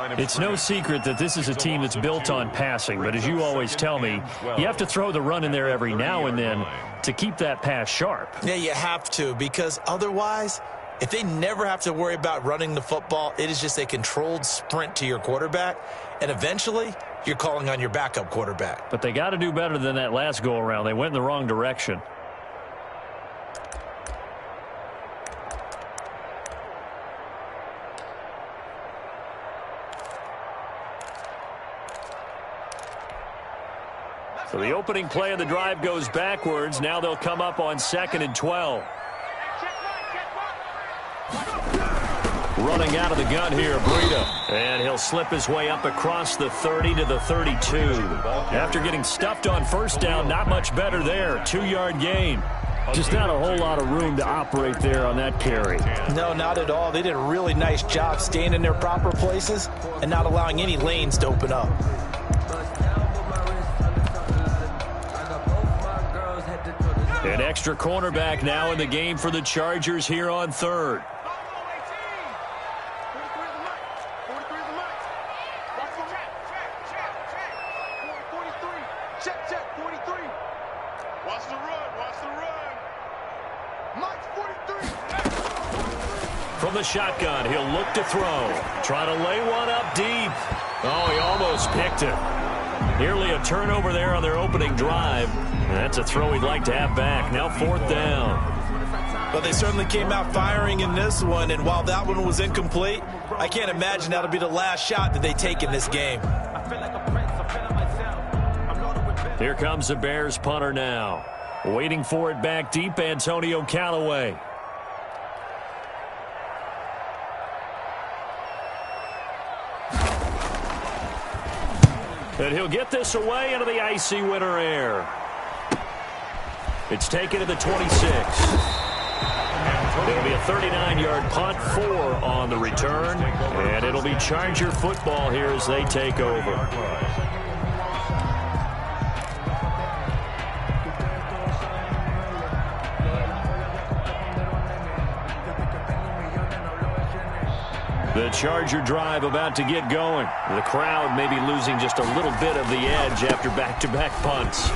It's no secret that this is a team that's built on passing, but as you always tell me, you have to throw the run in there every now and then to keep that pass sharp. Yeah, you have to, because otherwise, if they never have to worry about running the football, it is just a controlled sprint to your quarterback, and eventually you're calling on your backup quarterback. But they got to do better than that last go-around. They went in the wrong direction. So the opening play of the drive goes backwards. Now they'll come up on 2nd and 12. Running out of the gun here, Breida. And he'll slip his way up across the 30 to the 32. After getting stuffed on first down, not much better there. 2-yard gain. Just not a whole lot of room to operate there on that carry. No, not at all. They did a really nice job staying in their proper places and not allowing any lanes to open up. An extra cornerback now in the game for the Chargers here on 3rd. From the shotgun, he'll look to throw. Trying to lay one up deep. Oh, he almost picked it. Nearly a turnover there on their opening drive. That's a throw he'd like to have back. Now 4th down. Well, they certainly came out firing in this one, and while that one was incomplete, I can't imagine that'll be the last shot that they take in this game. Here comes the Bears punter now. Waiting for it back deep, Antonio Callaway. And he'll get this away into the icy winter air. It's taken to the 26. It'll be a 39-yard punt, 4 on the return. And it'll be Charger football here as they take over. The Charger drive about to get going. The crowd may be losing just a little bit of the edge after back-to-back punts.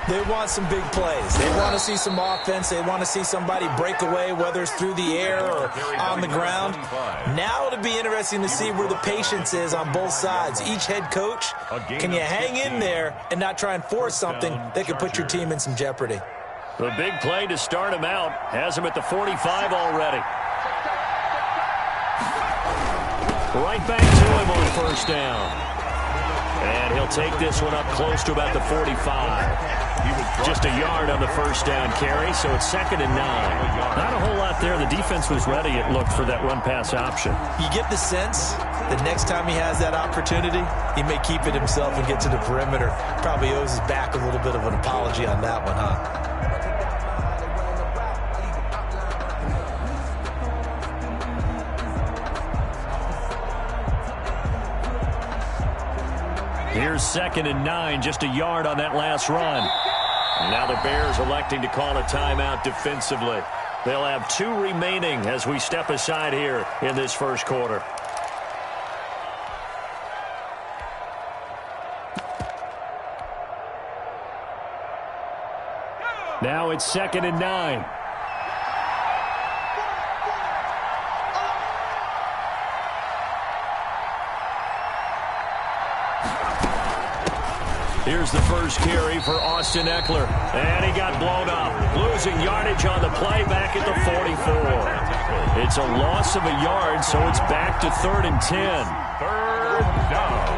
They want some big plays. They want to see some offense. They want to see somebody break away, whether it's through the air or on the ground. Now it'll be interesting to see where the patience is on both sides. Each head coach, can you hang in there and not try and force something that could put your team in some jeopardy? The big play to start him out has him at the 45 already. Right back to him on 1st down. And he'll take this one up close to about the 45. Just a yard on the 1st down carry, so it's 2nd and 9. Not a whole lot there. The defense was ready, it looked, for that run-pass option. You get the sense that next time he has that opportunity, he may keep it himself and get to the perimeter. Probably owes his back a little bit of an apology on that one, huh? Here's 2nd and 9, just a yard on that last run. Now the Bears electing to call a timeout defensively. They'll have 2 remaining as we step aside here in this first quarter. Now it's 2nd and 9. Here's the first carry for Austin Eckler. And he got blown up. Losing yardage on the play back at the 44. It's a loss of a yard, so it's back to 3rd and 10. 3rd down.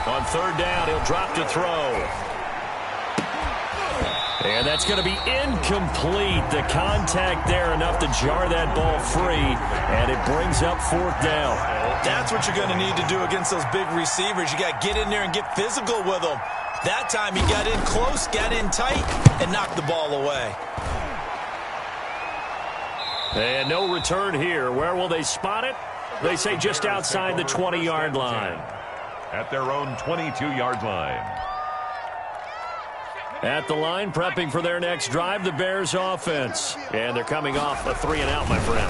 On 3rd down, he'll drop to throw. And that's going to be incomplete. The contact there enough to jar that ball free, and it brings up 4th down. That's what you're going to need to do against those big receivers. You got to get in there and get physical with them. That time he got in close, got in tight, and knocked the ball away. And no return here. Where will they spot it? They say just outside the 20-yard line. At their own 22-yard line. At the line, prepping for their next drive, the Bears offense. And they're coming off a 3-and-out, my friend.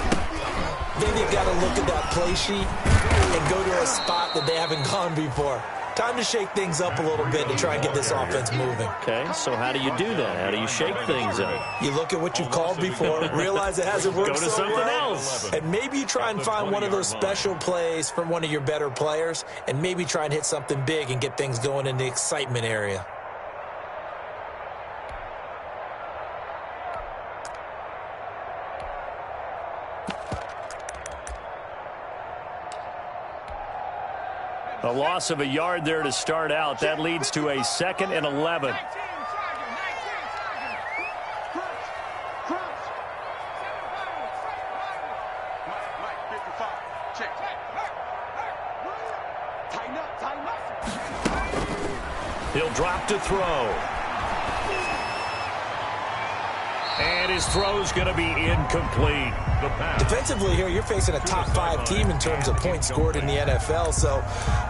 Maybe they've got to look at that play sheet and go to a spot that they haven't gone before. Time to shake things up a little bit to try and get this offense moving. Okay, so how do you do that? How do you shake things up? You look at what you've called before, realize it hasn't worked Go to so something well, else. and maybe you try and find one of those special plays from one of your better players, and maybe try and hit something big and get things going in the excitement area. A loss of a yard there to start out. That leads to a 2nd and 11. He'll drop to throw. And his throw's going to be incomplete. Defensively here, you're facing a top 5 team in terms of points scored in the NFL. So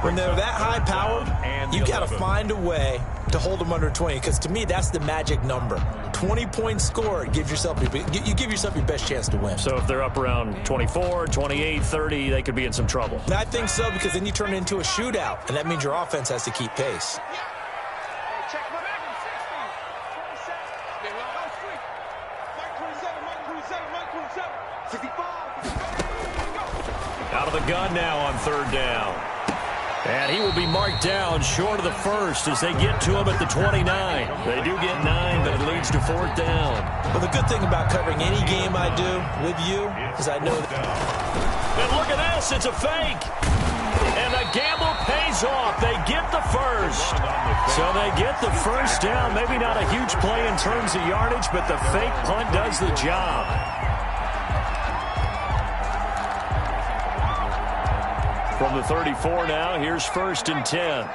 when they're that high-powered, you got to find a way to hold them under 20. Because to me, that's the magic number. 20 points scored gives yourself you give yourself your best chance to win. So if they're up around 24, 28, 30, they could be in some trouble. And I think so, because then you turn it into a shootout, and that means your offense has to keep pace. Out of the gun now on 3rd down. And he will be marked down short of the first as they get to him at the 29. They do get 9, but it leads to 4th down. Well, the good thing about covering any game I do with you is I know that. And look at this. It's a fake. And the gamble pays off. They get the first. So they get the first down. Maybe not a huge play in terms of yardage, but the fake punt does the job. From the 34 now, here's 1st and 10.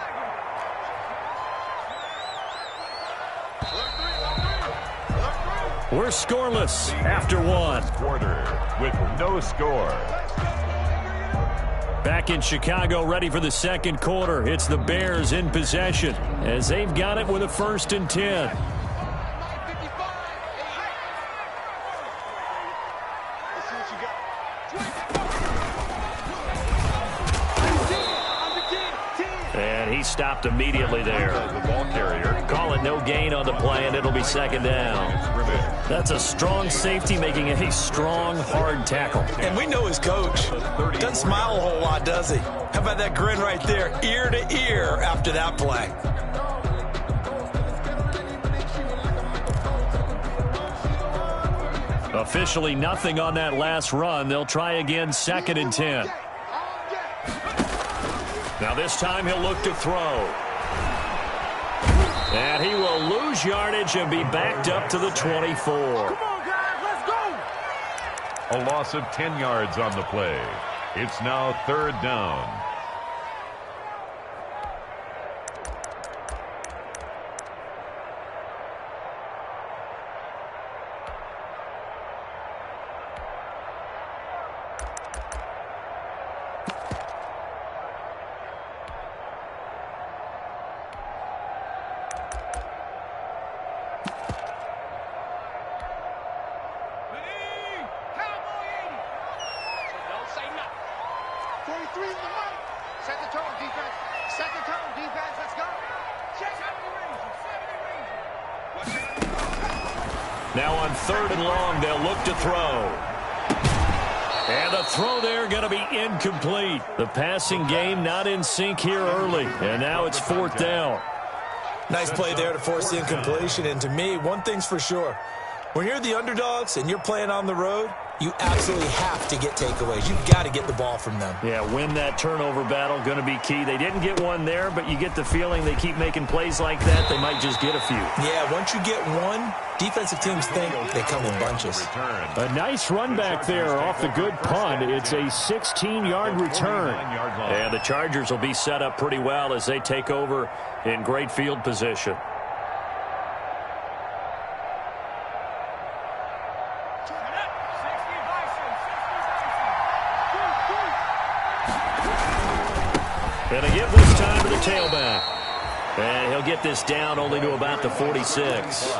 We're scoreless after 1. Quarter with no score. Back in Chicago, ready for the 2nd quarter. It's the Bears in possession as they've got it with a 1st and 10. And he stopped immediately there. The ball carrier. Call it no gain on the play, and it'll be 2nd down. That's a strong safety making a strong, hard tackle. And we know his coach. Doesn't smile a whole lot, does he? How about that grin right there, ear to ear after that play? Officially nothing on that last run. They'll try again, 2nd and 10. Now this time he'll look to throw. And he will lose yardage and be backed up to the 24. Come on, guys, let's go. A loss of 10 yards on the play. It's now 3rd down. Now on 3rd and long, they'll look to throw. And the throw there going to be incomplete. The passing game not in sync here early. And now it's 4th down. Nice play there to force the incompletion. And to me, one thing's for sure. When you're the underdogs and you're playing on the road, you absolutely have to get takeaways. You've got to get the ball from them. Yeah, win that turnover battle, going to be key. They didn't get one there, but you get the feeling they keep making plays like that, they might just get a few. Yeah, once you get one, defensive teams think they come in bunches. A nice run back there off the good punt. It's a 16-yard return. And the Chargers will be set up pretty well as they take over in great field position. And a give this time to the tailback. And he'll get this down only to about the 46.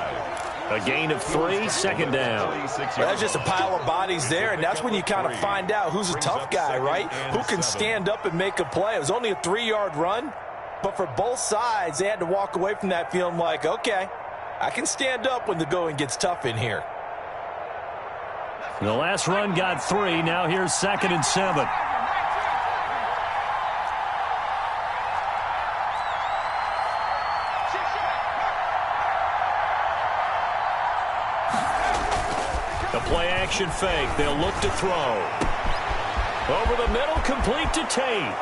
A gain of 3, second down. Well, that's just a pile of bodies there, and that's when you kind of find out who's a tough guy, right? Who can stand up and make a play. It was only a 3-yard run, but for both sides, they had to walk away from that feeling like, okay, I can stand up when the going gets tough in here. The last run got 3. Now here's 2nd and 7. The play-action fake. They'll look to throw. Over the middle, complete to Tate.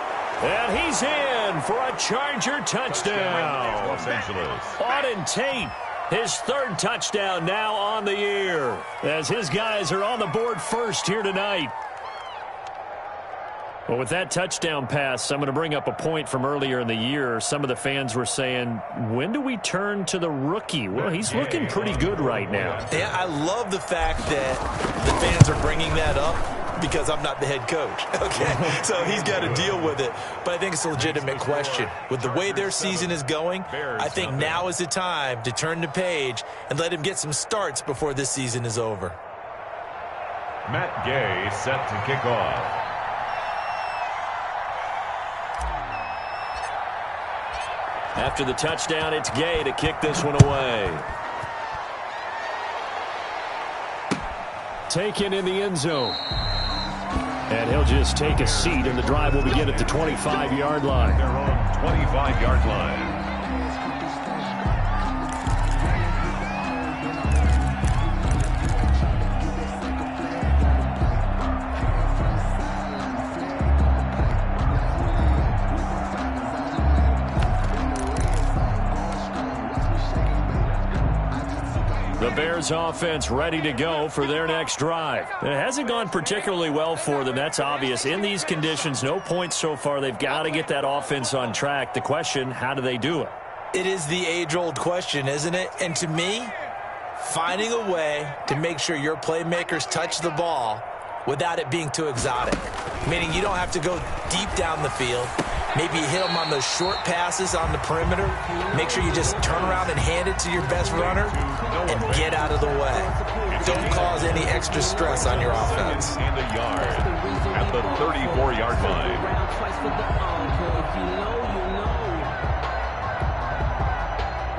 And he's in for a Charger touchdown. Los Angeles. Auden Tate, his 3rd touchdown now on the year, as his guys are on the board first here tonight. Well, with that touchdown pass, I'm going to bring up a point from earlier in the year. Some of the fans were saying, when do we turn to the rookie? Well, he's looking pretty good right now. Yeah, I love the fact that the fans are bringing that up because I'm not the head coach. Okay, so he's got to deal with it. But I think it's a legitimate question. With the way their season is going, I think now is the time to turn the page and let him get some starts before this season is over. Matt Gay set to kick off. After the touchdown, it's Gay to kick this one away. Taken in the end zone. And he'll just take a seat, and the drive will begin at the 25-yard line. Their own 25-yard line. The Bears offense ready to go for their next drive. It hasn't gone particularly well for them. That's obvious. In these conditions, no points so far. They've got to get that offense on track. The question, how do they do it? It is the age-old question, isn't it? And to me, finding a way to make sure your playmakers touch the ball without it being too exotic. Meaning you don't have to go deep down the field. Maybe you hit them on those short passes on the perimeter. Make sure you just turn around and hand it to your best runner and get out of the way. Don't cause any extra stress on your offense. And a yard at the 34-yard line.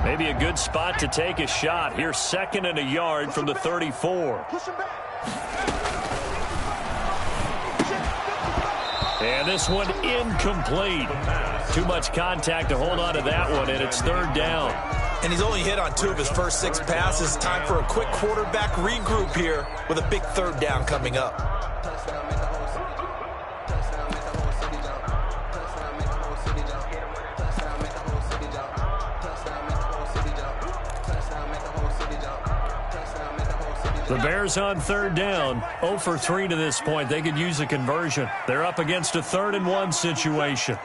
Maybe a good spot to take a shot. Here's 2nd and a yard from the 34. And this one incomplete. Too much contact to hold on to that one, and it's 3rd down. And he's only hit on 2 of his first 6 passes. Time for a quick quarterback regroup here with a big 3rd down coming up. The Bears on 3rd down, 0 for 3 to this point. They could use a conversion. They're up against a 3rd and 1 situation.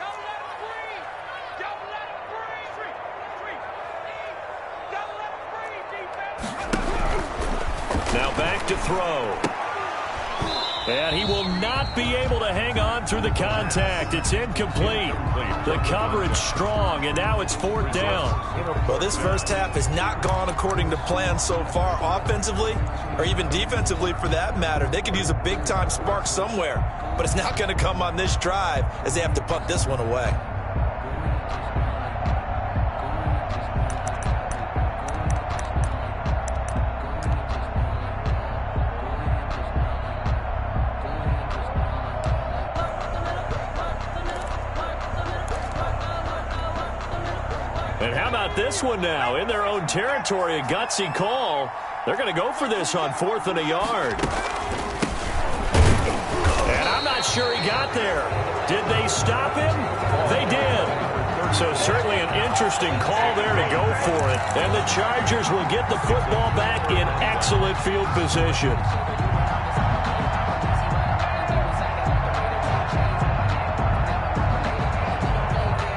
Now back to throw. And he will not be able to hang on through the contact. It's incomplete. The coverage strong, and now it's 4th down. Well, this first half has not gone according to plan so far offensively, or even defensively for that matter. They could use a big-time spark somewhere, but it's not going to come on this drive as they have to punt this one away. And how about this one now? In their own territory, a gutsy call. They're going to go for this on 4th and a yard. And I'm not sure he got there. Did they stop him? They did. So certainly an interesting call there to go for it. And the Chargers will get the football back in excellent field position.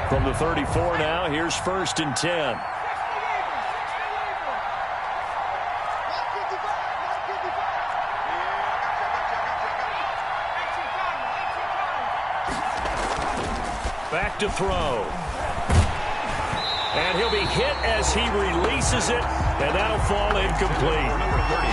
From the 34 now, here's 1st and 10. Back to throw. And he'll be hit as he releases it, and that'll fall incomplete.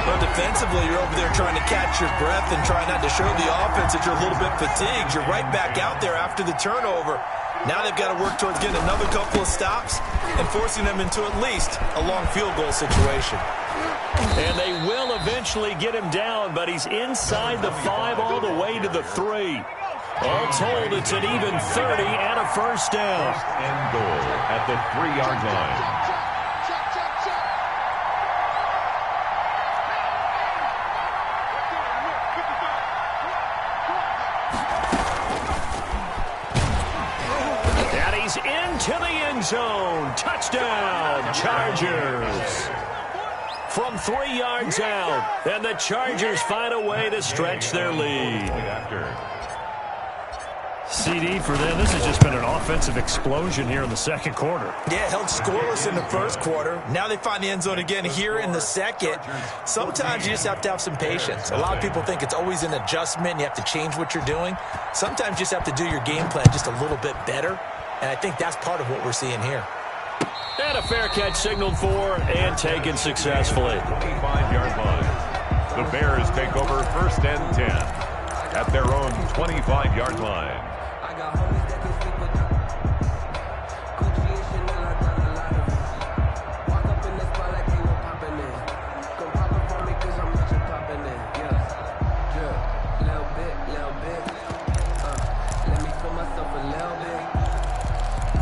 But defensively, you're over there trying to catch your breath and try not to show the offense that you're a little bit fatigued. You're right back out there after the turnover. Now they've got to work towards getting another couple of stops and forcing them into at least a long field goal situation. And they will eventually get him down, but he's inside the 5 all the way to the 3. All told, it's an even 30 and a first down. First and goal at the 3-yard line. Into the end zone. Touchdown, Chargers. From 3 yards out, and the Chargers find a way to stretch their lead. CD for them. This has just been an offensive explosion here in the second quarter. Yeah, held scoreless in the first quarter. Now they find the end zone again here in the second. Sometimes you just have to have some patience. A lot of people think it's always an adjustment. You have to change what you're doing. Sometimes you just have to do your game plan just a little bit better. And I think that's part of what we're seeing here. And a fair catch signaled for and taken successfully. 25-yard line. The Bears take over first and 10 at their own 25-yard line. I got homies that can sleep with Gucci and Chanel, I got a lot of it. Walk up in the spot like they were popping in. Come pop it for me cause I'm rich and popping in. Yeah, little bit. Let me feel myself a little bit.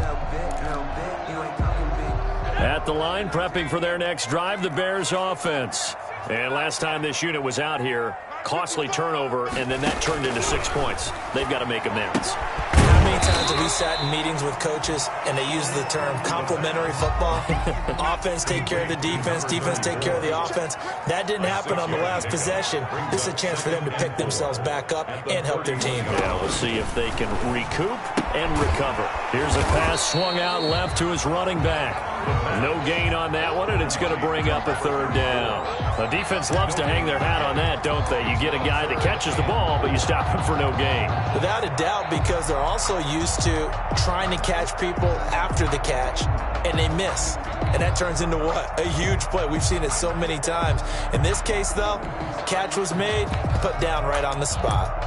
Little bit, you ain't talking big. At the line, prepping for their next drive, the Bears offense. And last time this unit was out here, costly turnover, and then that turned into 6 points. They've got to make amends. How many times have we sat in meetings with coaches and they use the term complementary football? Offense take care of the defense, defense take care of the offense. That didn't happen on the last possession. This is a chance for them to pick themselves back up and help their team. Yeah, we'll see if they can recoup and recover. Here's a pass swung out left to his running back. No gain on that one, and it's going to bring up a third down. The defense loves to hang their hat on that, don't they? You get a guy that catches the ball, but you stop him for no gain. Without a doubt, because they're also used to trying to catch people after the catch, and they miss. And that turns into what? A huge play. We've seen it so many times. In this case, though, catch was made, put down right on the spot.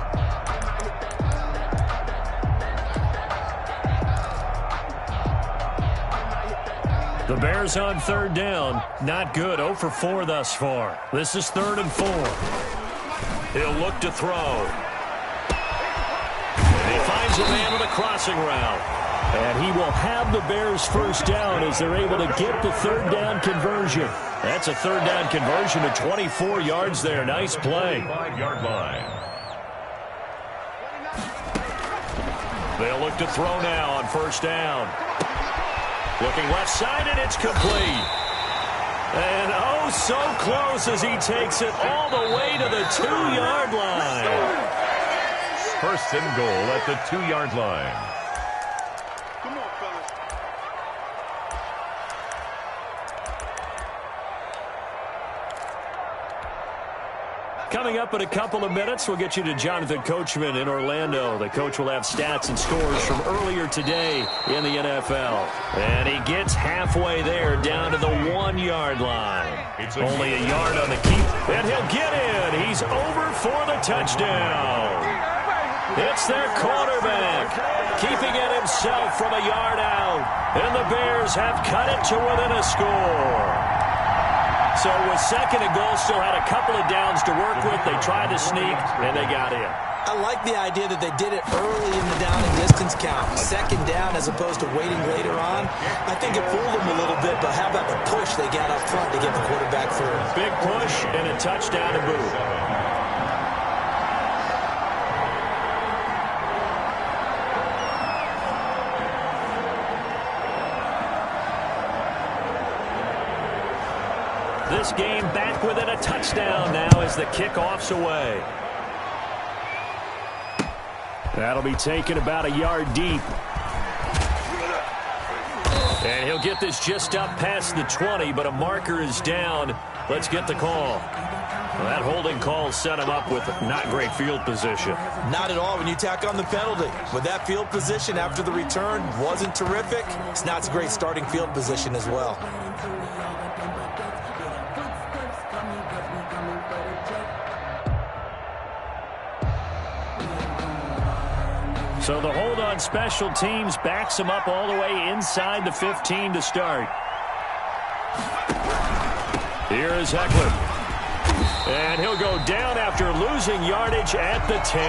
The Bears on third down. Not good. 0 for 4 thus far. This is 3rd and 4. He'll look to throw. And he finds a man with a crossing route. And he will have the Bears first down as they're able to get the third down conversion. That's a third down conversion to 24 yards there. Nice play. 5-yard line. They'll look to throw now on first down. Looking left side, and it's complete. And oh, so close as he takes it all the way to the 2-yard line. First and goal at the 2-yard line. Coming up in a couple of minutes, we'll get you to Jonathan Coachman in Orlando. The coach will have stats and scores from earlier today in the NFL. And he gets halfway there, down to the 1-yard line. It's only a yard on the keep, and he'll get in. He's over for the touchdown. It's their quarterback, keeping it himself from a yard out. And the Bears have cut it to within a score. So with 2nd and goal, still had a couple of downs to work with. They tried to sneak, and they got in. I like the idea that they did it early in the down and distance count. 2nd down as opposed to waiting later on. I think it fooled them a little bit, but how about the push they got up front to get the quarterback through? Big push and a touchdown to boot. This game back within a touchdown now as the kickoff's away. That'll be taken about a yard deep. And he'll get this just up past the 20, but a marker is down. Let's get the call. Well, that holding call set him up with not great field position. Not at all when you tack on the penalty. With that field position after the return wasn't terrific, it's not a great starting field position as well. So the hold on special teams backs him up all the way inside the 15 to start. Here is Heckler. And he'll go down after losing yardage at the 10.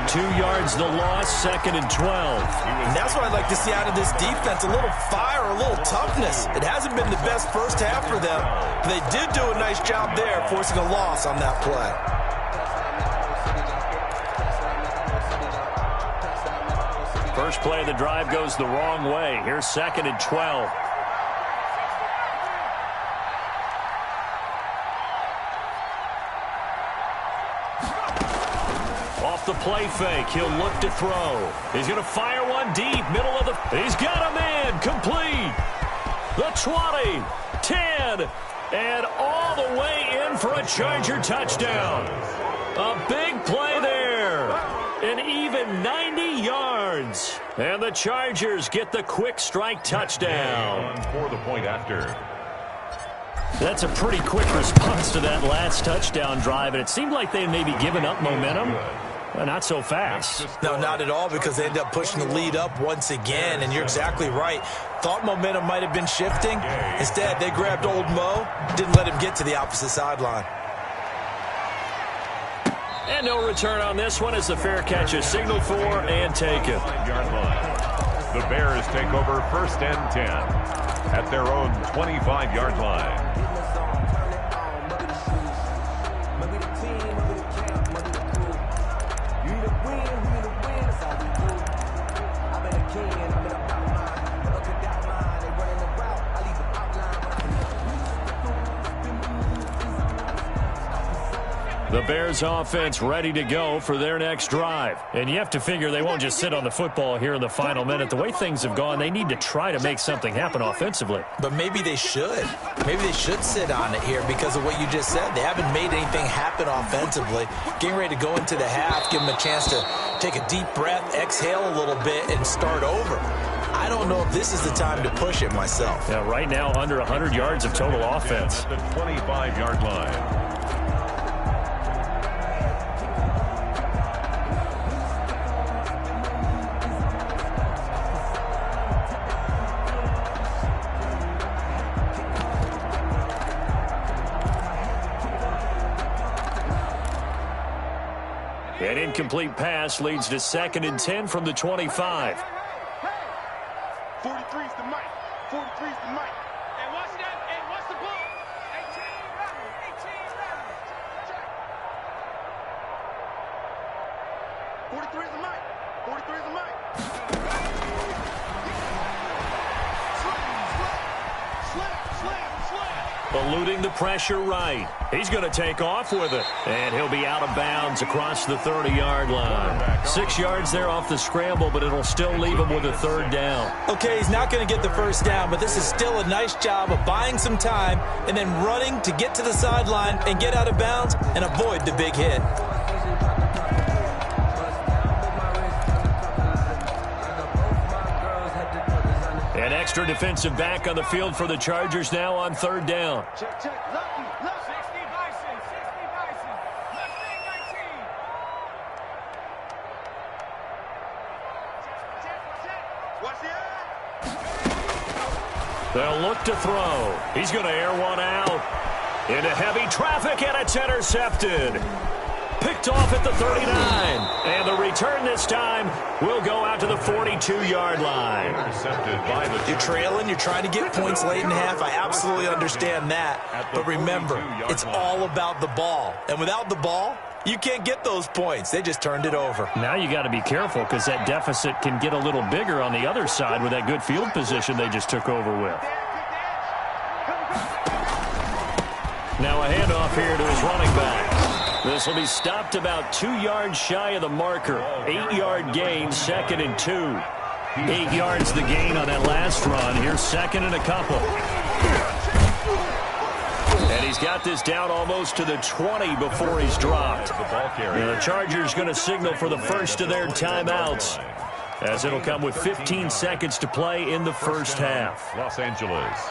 2 yards the loss, 2nd and 12. And that's what I'd like to see out of this defense, a little fire, a little toughness. It hasn't been the best first half for them, but they did do a nice job there, forcing a loss on that play. First play of the drive goes the wrong way. Here's 2nd and 12. Off the play fake, he'll look to throw. He's going to fire one deep, middle of the... He's got a man, complete. The 20, 10, and all the way in for a Charger touchdown. A big play there. An even 90 yards. And the Chargers get the quick strike touchdown. For the point after. That's a pretty quick response to that last touchdown drive, and it seemed like they may be giving up momentum. Not so fast. No, not at all, because they ended up pushing the lead up once again, and you're exactly right. Thought momentum might have been shifting. Instead, they grabbed old Mo, didn't let him get to the opposite sideline. And no return on this one as the fair catch is signaled for and taken. The Bears take over 1st and 10 at their own 25-yard line. The Bears offense ready to go for their next drive. And you have to figure they won't just sit on the football here in the final minute. The way things have gone, they need to try to make something happen offensively. But maybe they should. Maybe they should sit on it here because of what you just said. They haven't made anything happen offensively. Getting ready to go into the half, give them a chance to take a deep breath, exhale a little bit, and start over. I don't know if this is the time to push it myself. Yeah, right now under 100 yards of total offense. At the 25-yard line. An incomplete pass leads to 2nd and 10 from the 25. 43's the mic. 43's the mic. Hey, watch that. Hey, watch the ball. 18 running. 18 running. Check. 43's the mic. 43's the mic. Eluding the pressure right. He's going to take off with it. And he'll be out of bounds across the 30-yard line. 6 yards there off the scramble, but it'll still leave him with a 3rd down. Okay, he's not going to get the 1st down, but this is still a nice job of buying some time and then running to get to the sideline and get out of bounds and avoid the big hit. An extra defensive back on the field for the Chargers now on 3rd down. Check, check. Lucky, lucky. 60 Bison. 60 Bison. Left wing 19. Check. What's the They'll look to throw. He's going to air one out. Into heavy traffic, and it's intercepted. Picked off at the 39. And the return this time will go out to the 42-yard line. Intercepted by the... You're trailing, you're trying to get points late in half. I absolutely understand that. But remember, it's all about the ball. And without the ball, you can't get those points. They just turned it over. Now you got to be careful because that deficit can get a little bigger on the other side with that good field position they just took over with. Now a handoff here to his running back. This will be stopped about 2 yards shy of the marker. 8-yard gain, 2nd and 2. 8 yards the gain on that last run. Here's second and a couple. And he's got this down almost to the 20 before he's dropped. And the Chargers going to signal for the first of their timeouts, as it'll come with 15 seconds to play in the first half. Los Angeles.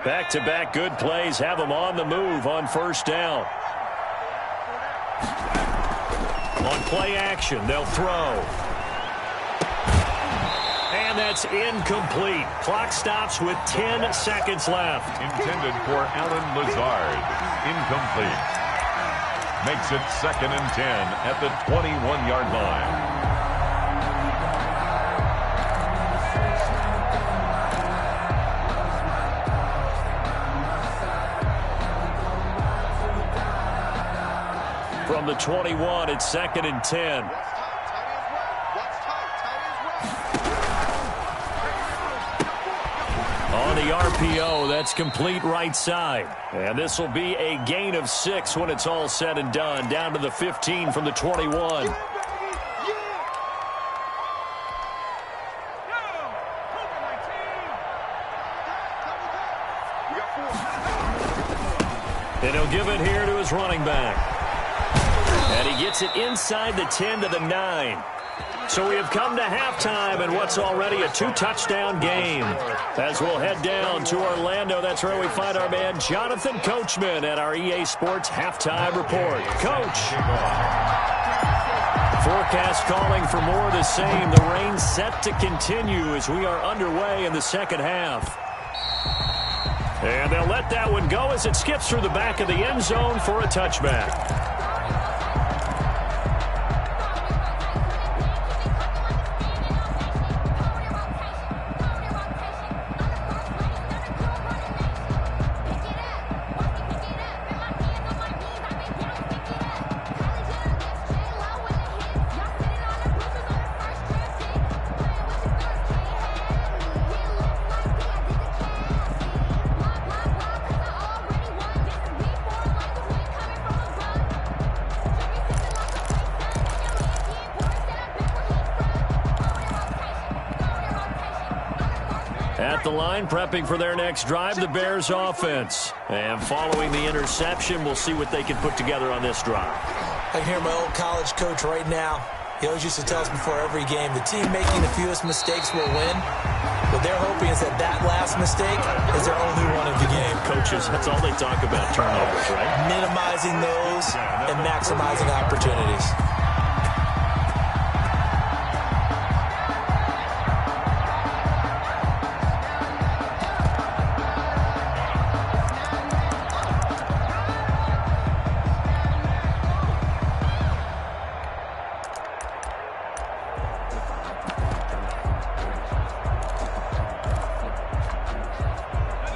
Back-to-back good plays have them on the move on first down. On play action, they'll throw. And that's incomplete. Clock stops with 10 seconds left. Intended for Alan Lazard. Incomplete. Makes it 2nd and 10 at the 21-yard line. From the 21, it's 2nd and 10. On the RPO, that's complete right side. And this will be a gain of 6 when it's all said and done. Down to the 15 from the 21. And he'll give it here to his running back. And he gets it inside the 10 to the 9. So we have come to halftime in what's already a 2-touchdown game. As we'll head down to Orlando, that's where we find our man Jonathan Coachman at our EA Sports Halftime Report. Coach! Forecast calling for more of the same. The rain set to continue as we are underway in the second half. And they'll let that one go as it skips through the back of the end zone for a touchback. At the line, prepping for their next drive, the Bears offense. And following the interception, we'll see what they can put together on this drive. I can hear my old college coach right now. He always used to tell us before every game, the team making the fewest mistakes will win. What they're hoping is that that last mistake is their only one of the game. Coaches, that's all they talk about, turnovers, right? Minimizing those and maximizing opportunities.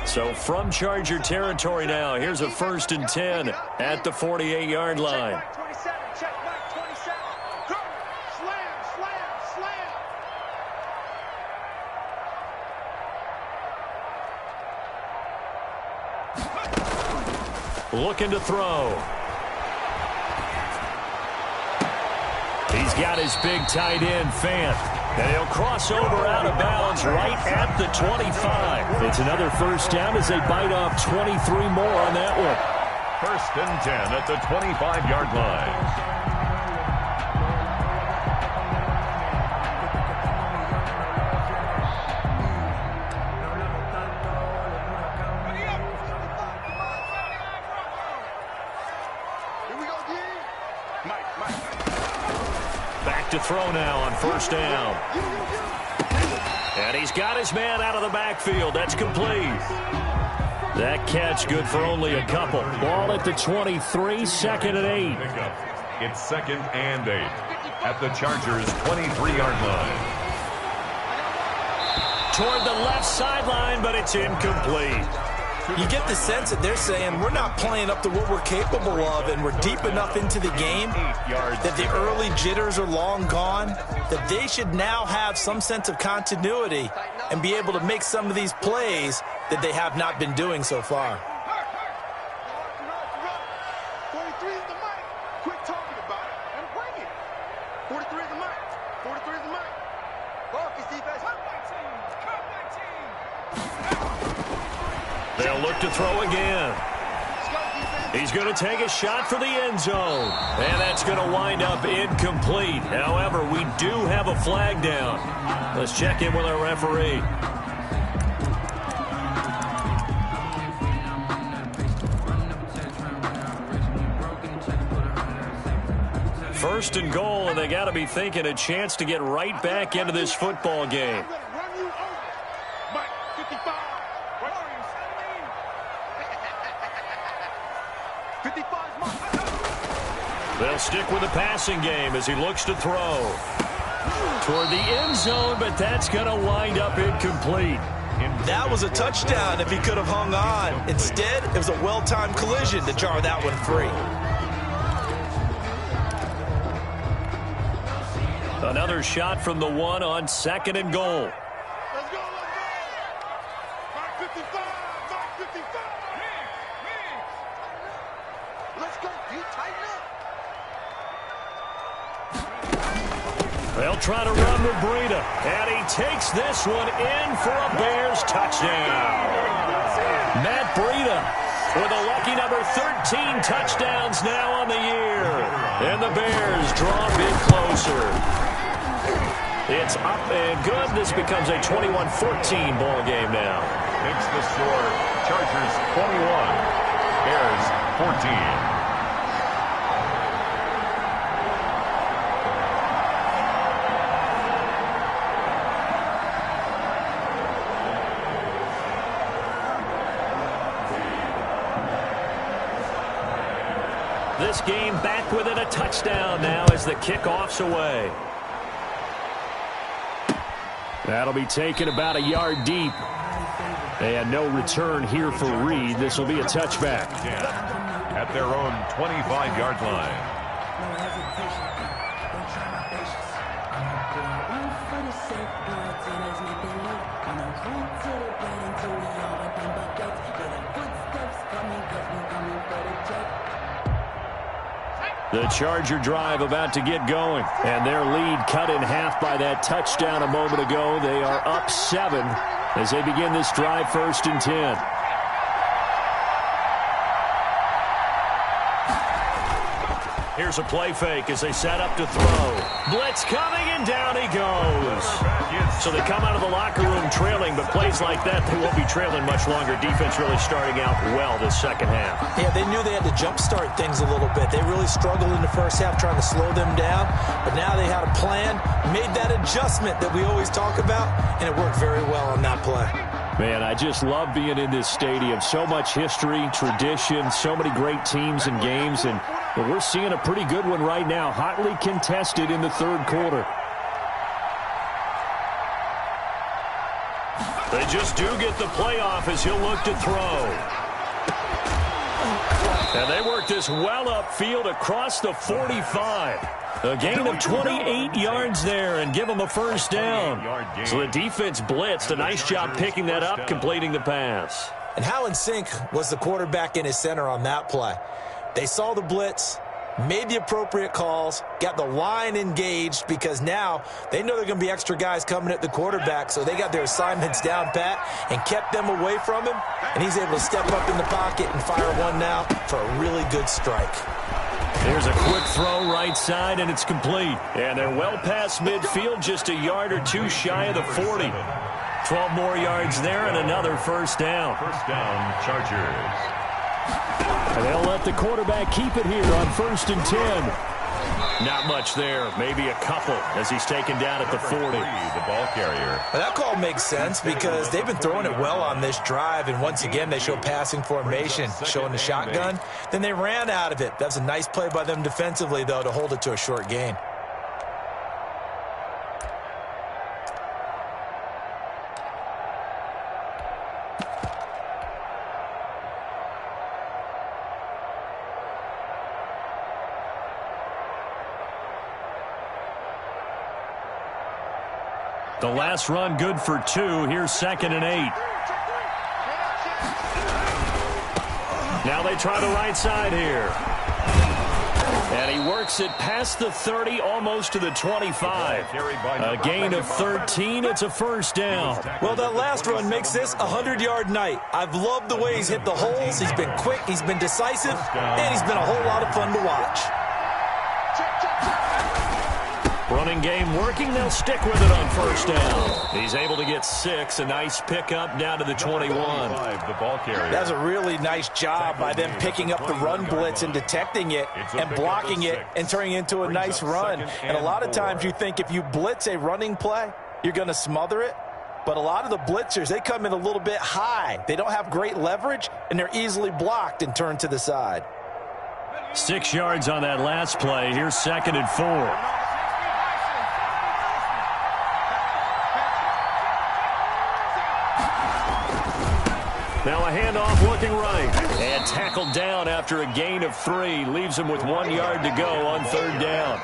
So from Charger territory now, here's a 1st and 10 at the 48-yard line. Check 27, check 27. Go! Slam, slam, slam. Looking to throw. He's got his big tight end, Fant. And he'll cross over out of bounds right at the 25. It's another first down as they bite off 23 more on that one. 1st and 10 at the 25-yard line. Back to throw now on 1st down. And he's got his man out of the backfield. That's complete. That catch good for only a couple. Ball at the 23, 2nd and 8. It's 2nd and 8 at the Chargers' 23-yard line. Toward the left sideline, but it's incomplete. You get the sense that they're saying we're not playing up to what we're capable of, and we're deep enough into the game that the early jitters are long gone, that they should now have some sense of continuity and be able to make some of these plays that they have not been doing so far. 43 is the mic. Quit talking about it and bring it. 43 is the mic. 43 is the mic. Focus, defense. Come my team. Come my team. They'll look to throw again. He's going to take a shot for the end zone. And that's going to wind up incomplete. However, we do have a flag down. Let's check in with our referee. First and goal, and they got to be thinking a chance to get right back into this football game. They'll stick with the passing game as he looks to throw toward the end zone, but that's going to wind up incomplete. That was a touchdown if he could have hung on. Instead, it was a well-timed collision to jar that one free. Another shot from the one on second and goal. Let's go, let's go. Mark 55, Mark 55. Let's go, you tighten up. They'll try to run with Breida, and he takes this one in for a Bears touchdown. Matt Breida with a lucky number 13 touchdowns now on the year. And the Bears draw a bit closer. It's up and good. This becomes a 21-14 ball game now. Makes the score Chargers 21, Bears 14. This game back within a touchdown now as the kickoff's away. That'll be taken about a yard deep. And no return here for Reed. This will be a touchback. At their own 25-yard line. The Charger drive about to get going, and their lead cut in half by that touchdown a moment ago. They are up 7 as they begin this drive, 1st and 10. Here's a play fake as they set up to throw. Blitz coming, and down he goes. So they come out of the locker room trailing, but plays like that, they won't be trailing much longer. Defense really starting out well this second half. Yeah, they knew they had to jumpstart things a little bit. They really struggled in the first half trying to slow them down, but now they had a plan, made that adjustment that we always talk about, and it worked very well on that play. Man, I just love being in this stadium. So much history, tradition, so many great teams and games, and we're seeing a pretty good one right now, hotly contested in the third quarter. They just do get the playoff as he'll look to throw. And they work this well upfield across the 45. A gain of 28 yards there and give them a first down. So the defense blitzed. A nice job picking that up, completing the pass. And how in sync was the quarterback in his center on that play? They saw the blitz, made the appropriate calls, got the line engaged because now they know there are going to be extra guys coming at the quarterback, so they got their assignments down pat and kept them away from him, and he's able to step up in the pocket and fire one now for a really good strike. Here's a quick throw right side, and it's complete. And they're well past midfield, just a yard or two shy of the 40. 12 more yards there and another first down. First down, Chargers. And they'll let the quarterback keep it here on 1st and 10. Not much there, maybe a couple as he's taken down at the 40. The ball carrier. Well, that call makes sense because they've been throwing it well on this drive, and once again they show passing formation, showing the shotgun. Then they ran out of it. That's a nice play by them defensively, though, to hold it to a short gain. The last run good for 2. Here's 2nd and 8. Now they try the right side here. And he works it past the 30, almost to the 25. A gain of 13. It's a first down. Well, that last run makes this a 100-yard night. I've loved the way he's hit the holes. He's been quick, he's been decisive, and he's been a whole lot of fun to watch. Running game working. They'll stick with it on first down. He's able to get 6. A nice pickup down to the 21. That's a really nice job by them picking up the run blitz and detecting it and blocking it and turning it into a nice run. And a lot of times you think if you blitz a running play, you're going to smother it. But a lot of the blitzers, they come in a little bit high. They don't have great leverage, and they're easily blocked and turned to the side. 6 yards on that last play. Here's 2nd and 4. Now a handoff looking right. And tackled down after a gain of 3. Leaves him with 1 yard to go on 3rd down.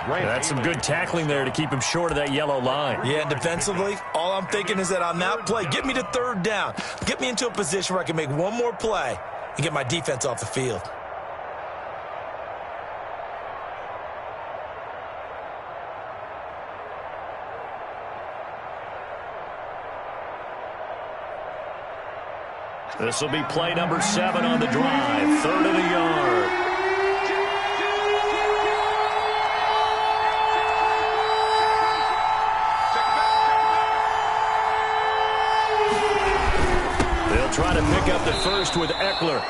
That's some good tackling there to keep him short of that yellow line. Yeah, and defensively, all I'm thinking is that on that play, get me to 3rd down. Get me into a position where I can make one more play and get my defense off the field. This will be play number 7 on the drive. 3rd and a yard. They'll try to pick up the first with Eckler.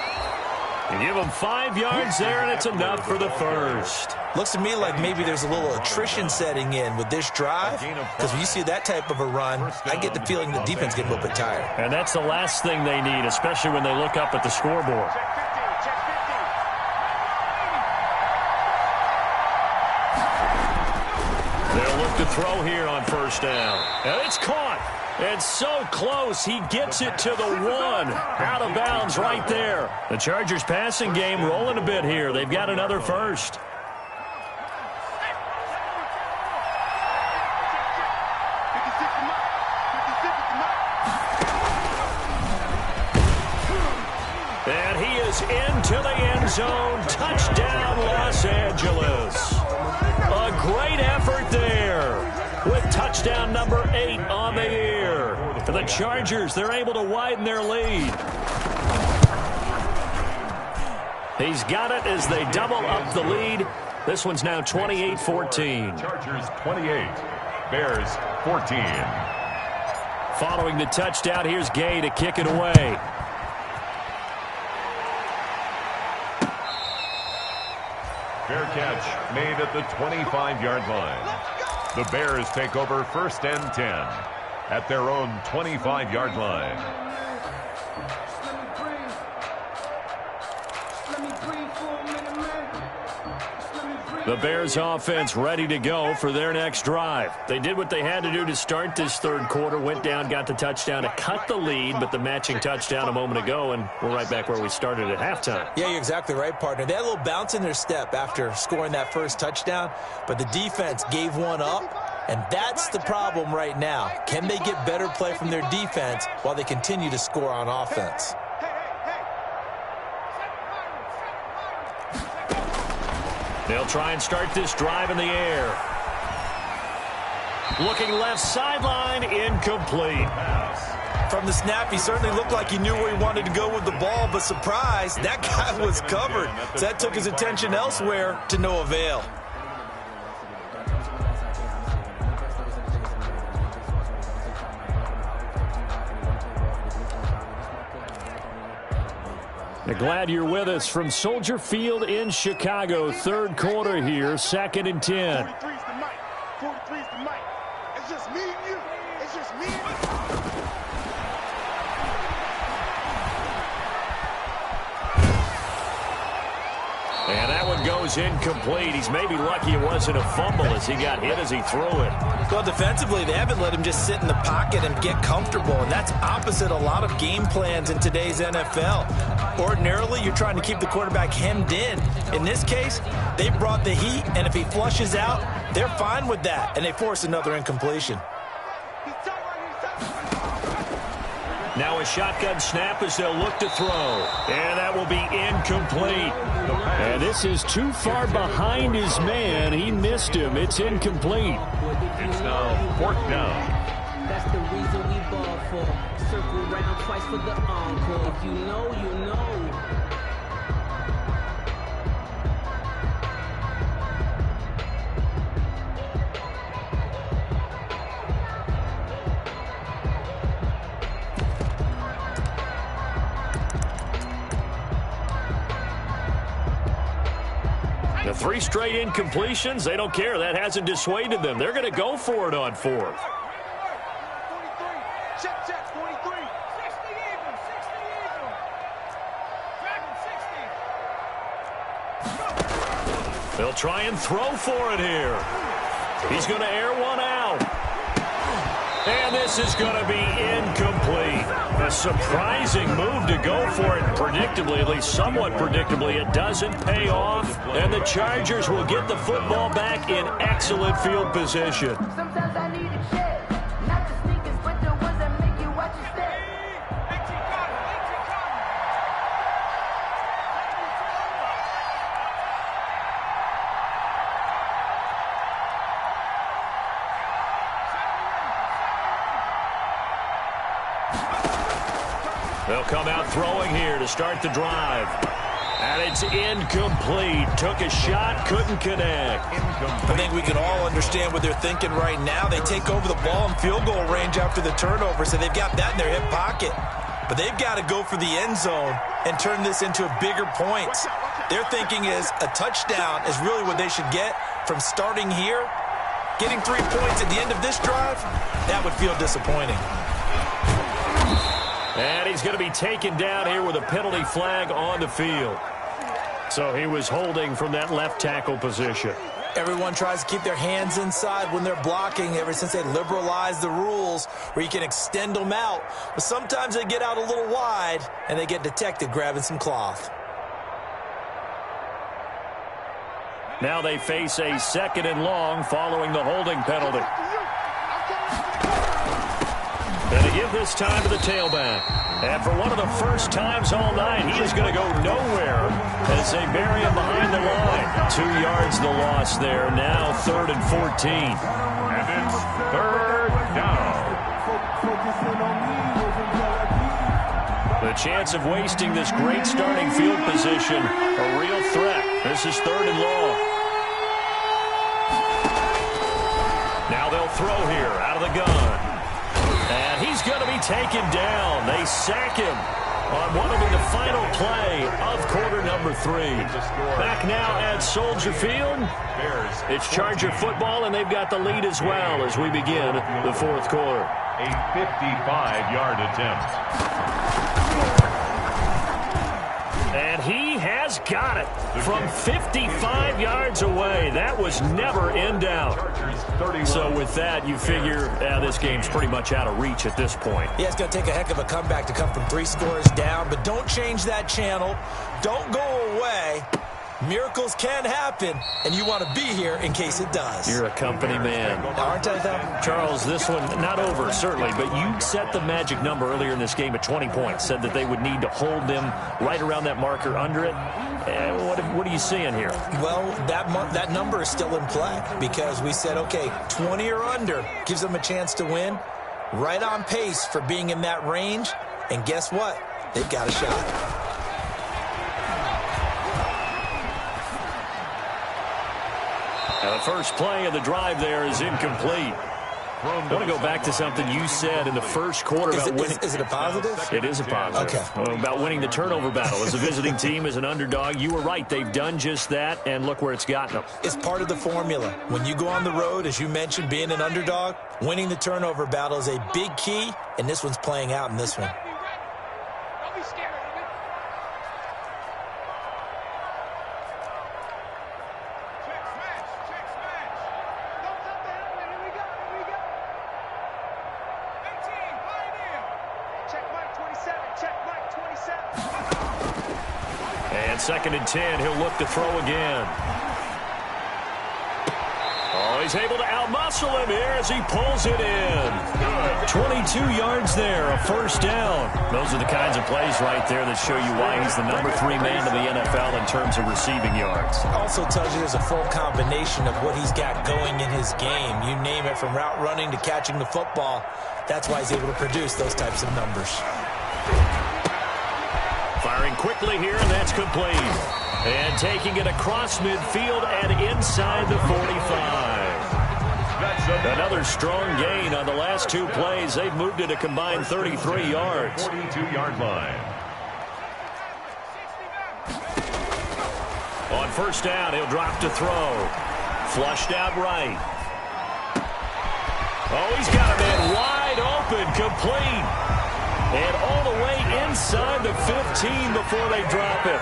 You give them 5 yards there, and it's enough for the first. Looks to me like maybe there's a little attrition setting in with this drive, because when you see that type of a run, I get the feeling the defense getting a little bit tired. And that's the last thing they need, especially when they look up at the scoreboard. They'll look to throw here on first down. And it's caught. And so close, he gets it to the 1. Out of bounds right there. The Chargers passing game rolling a bit here. They've got another first. And he is into the end zone. Touchdown, Los Angeles. A great effort there with touchdown number 8 on the year. For the Chargers, they're able to widen their lead. He's got it as they double up the lead. This one's now 28-14. Chargers 28, Bears 14. Following the touchdown, here's Gay to kick it away. Fair catch made at the 25-yard line. The Bears take over 1st and 10 at their own 25-yard line. The Bears offense ready to go for their next drive. They did what they had to do to start this 3rd quarter, went down, got the touchdown to cut the lead, but the matching touchdown a moment ago, and we're right back where we started at halftime. Yeah, you're exactly right, partner. They had a little bounce in their step after scoring that first touchdown, but the defense gave one up, and that's the problem right now. Can they get better play from their defense while they continue to score on offense? They'll try and start this drive in the air. Looking left sideline, incomplete. From the snap, he certainly looked like he knew where he wanted to go with the ball, but surprise, that guy was covered. So that took his attention elsewhere to no avail. Glad you're with us from Soldier Field in Chicago. 3rd quarter here, 2nd and 10. 43's the mic. 43's the mic. It's just me and you. It's just me and you. And that one goes incomplete. He's maybe lucky it wasn't a fumble as he got hit as he threw it. Well, defensively, they haven't let him just sit in the pocket and get comfortable, and that's opposite a lot of game plans in today's NFL. Ordinarily, you're trying to keep the quarterback hemmed in. In this case, they brought the heat, and if he flushes out, they're fine with that, and they force another incompletion. Now a shotgun snap as they'll look to throw. And that will be incomplete. And this is too far behind his man. He missed him. It's incomplete. It's now 4th down. That's the reason we ball for. Circle round twice for the encore. If you know, you know. The 3 straight incompletions, they don't care. That hasn't dissuaded them. They're going to go for it on 4th. Check, 43. 60 even, 60 even. Dragon 60. They'll try and throw for it here. He's going to air one out. And this is going to be incomplete. A surprising move to go for it. Predictably, at least somewhat predictably, it doesn't pay off. And the Chargers will get the football back in excellent field position. Sometimes I need a check, not the sneakers, but the ones that make you watch your step. They'll come out throwing here to start the drive. And it's incomplete. Took a shot, couldn't connect. I think we can all understand what they're thinking right now. They take over the ball in field goal range after the turnover, so they've got that in their hip pocket. But they've got to go for the end zone and turn this into a bigger points. Their thinking is a touchdown is really what they should get from starting here. Getting 3 points at the end of this drive, that would feel disappointing. And he's going to be taken down here with a penalty flag on the field. So he was holding from that left tackle position. Everyone tries to keep their hands inside when they're blocking ever since they liberalized the rules where you can extend them out. But sometimes they get out a little wide and they get detected grabbing some cloth. Now they face a 2nd and long following the holding penalty. And to give this time to the tailback. And for one of the first times all night, he is going to go nowhere as they bury him behind the line. 2 yards the loss there. Now 3rd and 14. And it's 3rd down. The chance of wasting this great starting field position, a real threat. This is 3rd and long. Now they'll throw here out of the gun. And he's going to be taken down. They sack him on what will be the final play of quarter number 3. Back now at Soldier Field. It's Charger football, and they've got the lead as well as we begin the 4th quarter. A 55-yard attempt. And he has got it from 55 yards away. That was never in doubt. So with that, you figure this game's pretty much out of reach at this point. Yeah, it's going to take a heck of a comeback to come from 3 scores down, but don't change that channel. Don't go away. Miracles can happen, and you want to be here in case it does. You're a company man. Aren't I, though? Charles, this one, not over, certainly, but you set the magic number earlier in this game at 20 points, said that they would need to hold them right around that marker under it. What are you seeing here? Well, that number is still in play because we said, okay, 20 or under gives them a chance to win. Right on pace for being in that range, and guess what? They've got a shot. Now the first play of the drive there is incomplete. I want to go back to something you said in the first quarter about winning. Is it a positive? It is a positive. Okay. About winning the turnover battle. As a visiting team, as an underdog, you were right. They've done just that, and look where it's gotten them. It's part of the formula. When you go on the road, as you mentioned, being an underdog, winning the turnover battle is a big key, and this one's playing out in this one. Don't be scared of it. Check smash. Don't stop the helmet. Here we go. 18, Pioneer. Check Mike 27. Check Mike 27. And 2nd and 10, he'll look to throw again. Oh, he's able to outmuscle him here as he pulls it in. 22 yards there, a first down. Those are the kinds of plays right there that show you why he's the number 3 man in the NFL in terms of receiving yards. Also tells you there's a full combination of what he's got going in his game. You name it, from route running to catching the football. That's why he's able to produce those types of numbers. Firing quickly here, and that's complete. And taking it across midfield and inside the 45. Another strong gain on the last 2 plays. They've moved it a combined 33 yards. 42-yard line. On first down, he'll drop to throw. Flushed out right. Oh, he's got a man wide open, complete. And all the way inside the 15 before they drop it.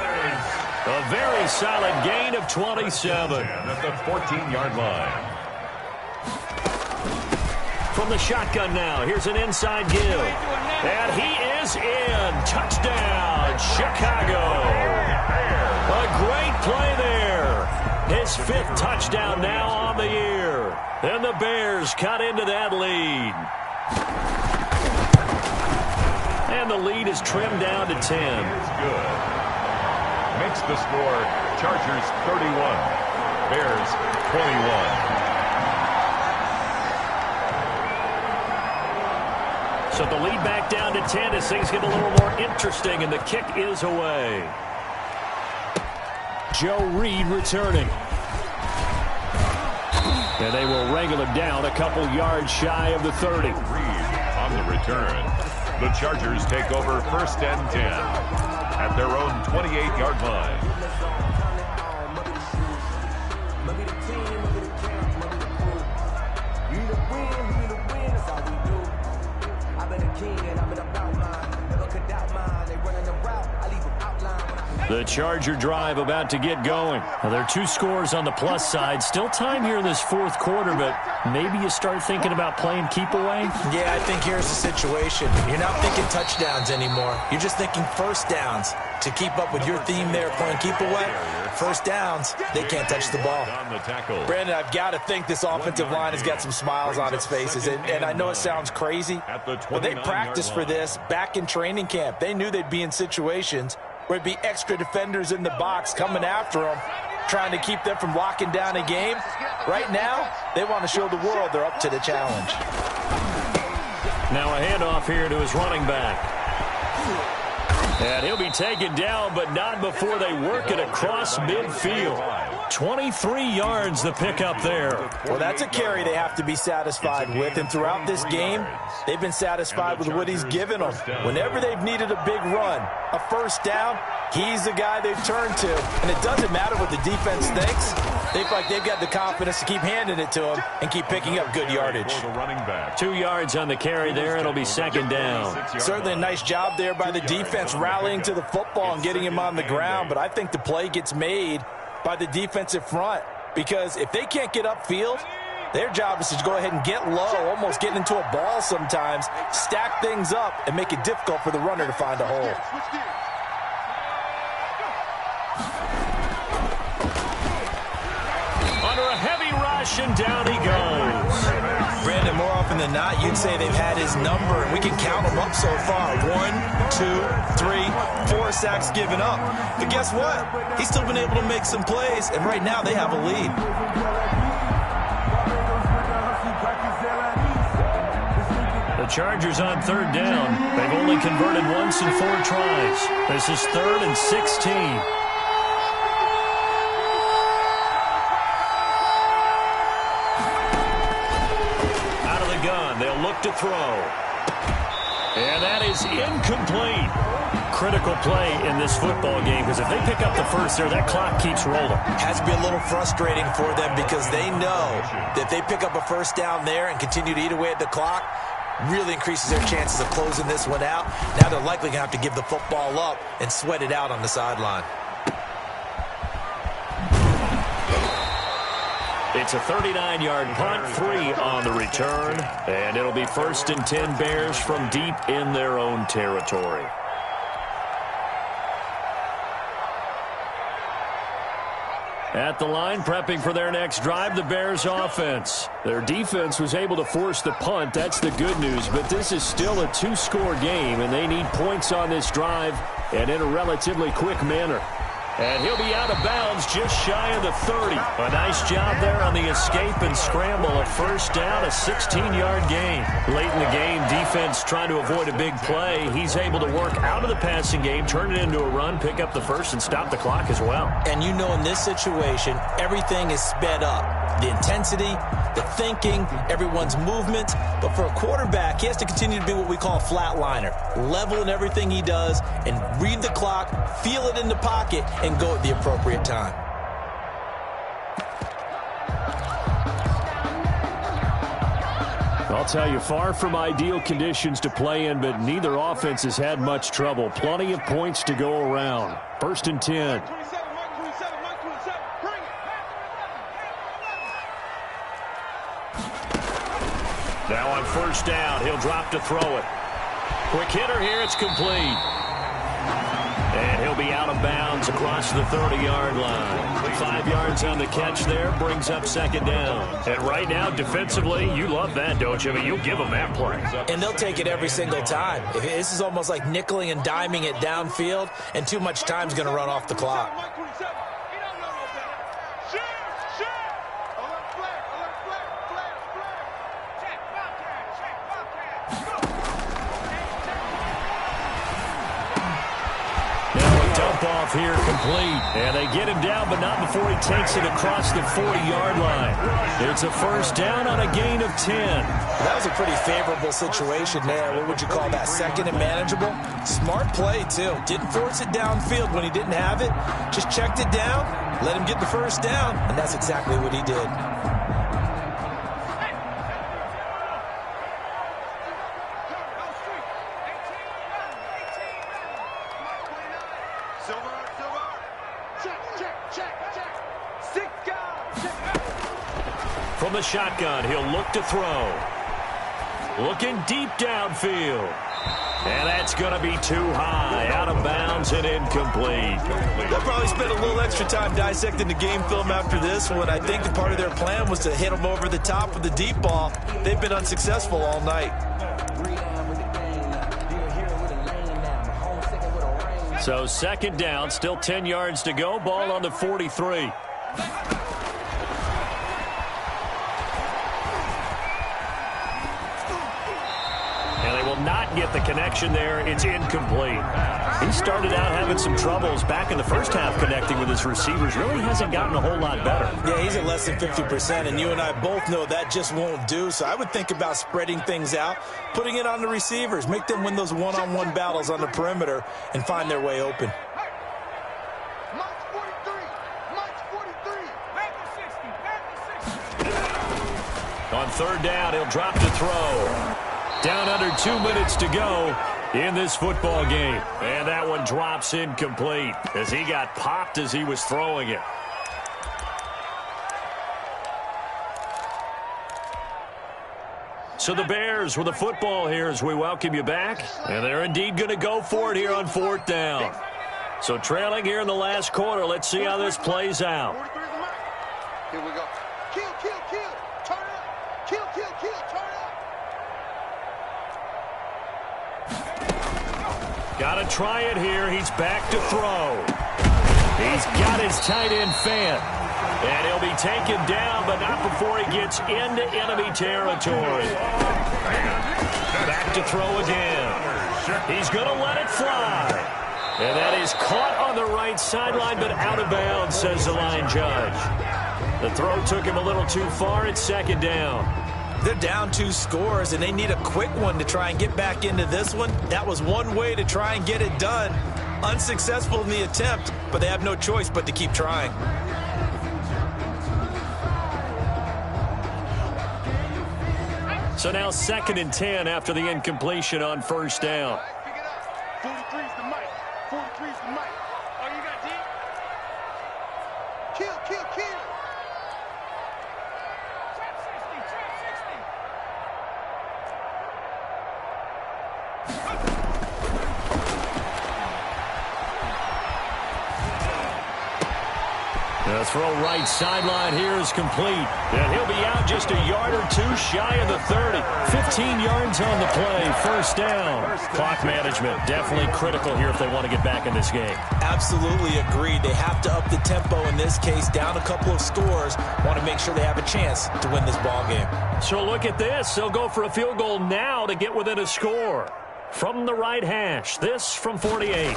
A very solid gain of 27. At the 14-yard line. From the shotgun now, here's an inside give. And he is in. Touchdown, Chicago. A great play there. His 5th touchdown now on the year. And the Bears cut into that lead. And the lead is trimmed down to 10. It's good. Makes the score Chargers 31, Bears 21. So the lead back down to 10 as things get a little more interesting, and the kick is away. Joe Reed returning. And they will wrangle him down a couple yards shy of the 30. Reed on the return. The Chargers take over first and 10 at their own 28-yard line. The Charger drive about to get going. Now, there are 2 scores on the plus side. Still time here in this 4th quarter, but maybe you start thinking about playing keep away? Yeah, I think here's the situation. You're not thinking touchdowns anymore. You're just thinking first downs. To keep up with your theme there, playing keep away, first downs, they can't touch the ball. Brandon, I've got to think this offensive line has got some smiles on its faces. And I know it sounds crazy, but they practiced for this back in training camp. They knew they'd be in situations where it'd be extra defenders in the box coming after them, trying to keep them from locking down a game. Right now, they want to show the world they're up to the challenge. Now a handoff here to his running back. And he'll be taken down, but not before they work it across midfield. 23 yards the pickup there. Well, that's a carry they have to be satisfied with, and throughout this game, they've been satisfied with what he's given them. Whenever they've needed a big run, a first down, he's the guy they've turned to. And it doesn't matter what the defense thinks. They feel like they've got the confidence to keep handing it to him and keep picking up good yardage. 2 yards on the carry there. It'll be second down. Certainly a nice job there by the defense rallying to the football and getting him on the ground, but I think the play gets made by the defensive front, because if they can't get upfield, their job is to go ahead and get low, almost get into a ball sometimes, stack things up, and make it difficult for the runner to find a hole. Under a heavy rush, and down he goes. Brandon, more often than not, you'd say they've had his number, and we can count them up so far. 1, 2, 3, 4 sacks given up. But guess what? He's still been able to make some plays, and right now they have a lead. The Chargers on third down. They've only converted once in 4 tries. This is 3rd and 16. They'll look to throw. And that is incomplete. Critical play in this football game, because if they pick up the first there, that clock keeps rolling. Has to be a little frustrating for them, because they know that if they pick up a first down there and continue to eat away at the clock, really increases their chances of closing this one out. Now they're likely going to have to give the football up and sweat it out on the sideline. It's a 39-yard punt, 3 on the return, and it'll be 1st and 10 Bears from deep in their own territory. At the line, prepping for their next drive, the Bears offense. Their defense was able to force the punt. That's the good news. But this is still a two-score game, and they need points on this drive and in a relatively quick manner. And he'll be out of bounds just shy of the 30. A nice job there on the escape and scramble. A first down, a 16-yard gain. Late in the game, defense trying to avoid a big play. He's able to work out of the passing game, turn it into a run, pick up the first, and stop the clock as well. And you know in this situation, everything is sped up. The intensity, the thinking, everyone's movement. But for a quarterback, he has to continue to be what we call a flatliner. Level in everything he does and read the clock, feel it in the pocket, and go at the appropriate time. I'll tell you, far from ideal conditions to play in, but neither offense has had much trouble. Plenty of points to go around. First and 10. Now on first down, he'll drop to throw it. Quick hitter here, it's complete. And he'll be out of bounds across the 30-yard line. 5 yards on the catch there, brings up second down. And right now, defensively, you love that, don't you? I mean, you'll give them that play. And they'll take it every single time. This is almost like nickeling and diming it downfield, and too much time's going to run off the clock. Off here complete, and they get him down, but not before he takes it across the 40-yard line. It's a first down on a gain of 10. That was a pretty favorable situation there. What would you call that? Second and manageable? Smart play, too. Didn't force it downfield when he didn't have it. Just checked it down, let him get the first down, and that's exactly what he did. From the shotgun, he'll look to throw. Looking deep downfield. And that's going to be too high. Out of bounds and incomplete. They'll probably spend a little extra time dissecting the game film after this one. I think the part of their plan was to hit him over the top with the deep ball. They've been unsuccessful all night. So second down, still 10 yards to go. Ball on the 43. Not get the connection there. It's incomplete. He started out having some troubles back in the first half connecting with his receivers. Really hasn't gotten a whole lot better. Yeah, he's at less than 50%, and you and I both know that just won't do. So I would think about spreading things out, putting it on the receivers, make them win those one-on-one battles on the perimeter and find their way open. On third down, he'll drop to throw. Down under 2 minutes to go in this football game. And that one drops incomplete as he got popped as he was throwing it. So the Bears with the football here as we welcome you back. And they're indeed going to go for it here on fourth down. So trailing here in the last quarter. Let's see how this plays out. Here we go. Kill, kill, kill. Turn it up. Kill, kill, kill. Turn it up. Got to try it here. He's back to throw. He's got his tight end fan. And he'll be taken down, but not before he gets into enemy territory. Back to throw again. He's going to let it fly. And that is caught on the right sideline, but out of bounds, says the line judge. The throw took him a little too far. It's second down. They're down 2 scores, and they need a quick one to try and get back into this one. That was one way to try and get it done. Unsuccessful in the attempt, but they have no choice but to keep trying. So now second and 10 after the incompletion on first down. 43's the mic. 43's the mic. Oh, you got D? Kill, kill, kill. The throw right sideline here is complete. And he'll be out just a yard or two shy of the 30. 15 yards on the play. First down. Clock management definitely critical here if they want to get back in this game. Absolutely agreed. They have to up the tempo in this case. Down a couple of scores. Want to make sure they have a chance to win this ball game. So look at this. They'll go for a field goal now to get within a score. From the right hash. This from 48.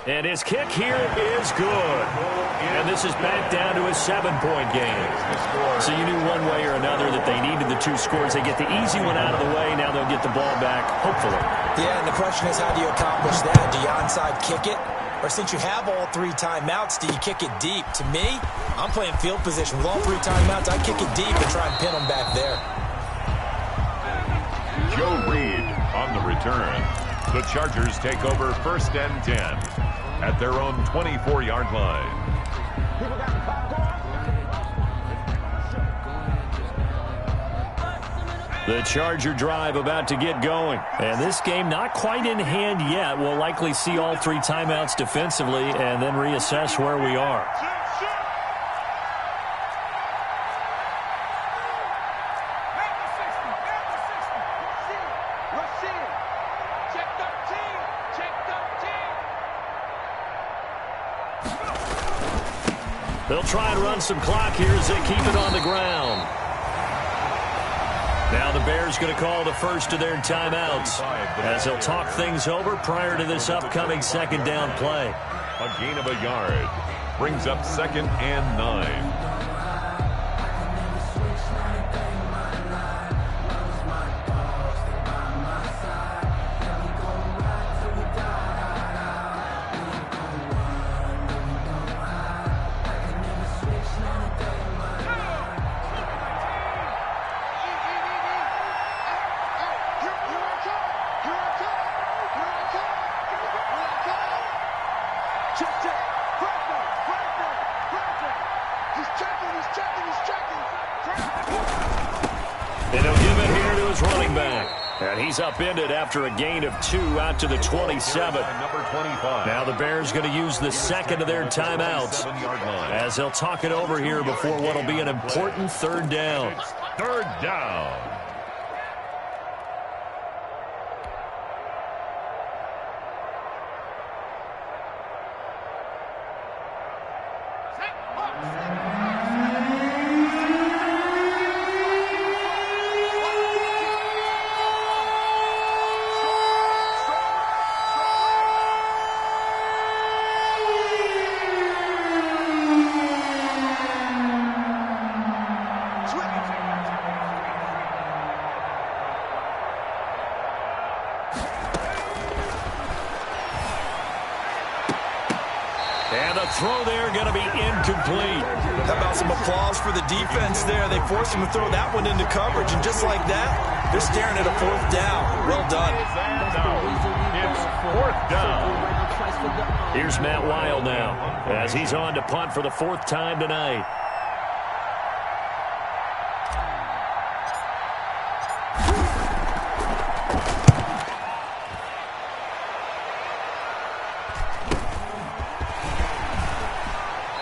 And his kick here is good. And this is back down to a 7-point game. So you knew one way or another that they needed the 2 scores. They get the easy one out of the way. Now they'll get the ball back, hopefully. Yeah, and the question is, how do you accomplish that? Do you onside kick it? Or since you have all 3 timeouts, do you kick it deep? To me, I'm playing field position. With all 3 timeouts, I kick it deep and try and pin them back there. Joe Reed on the return. The Chargers take over 1st and 10 at their own 24-yard line. The Charger drive about to get going. And this game not quite in hand yet. We'll likely see all 3 timeouts defensively and then reassess where we are. They'll try and run some clock here as they keep it on the ground. Now the Bears going to call the first of their timeouts as they'll talk things over prior to this upcoming 2nd down play. A gain of a yard brings up 2nd and 9. He's upended after a gain of 2 out to the 27. Now the Bears going to use the 2nd of their timeouts as they'll talk it over here before what will be an important 3rd down. 3rd down. Throw there going to be incomplete. How about some applause for the defense there? They forced him to throw that one into coverage, and just like that, they're staring at a 4th down. Well done. It's 4th down. Here's Matt Weil now as he's on to punt for the 4th time tonight.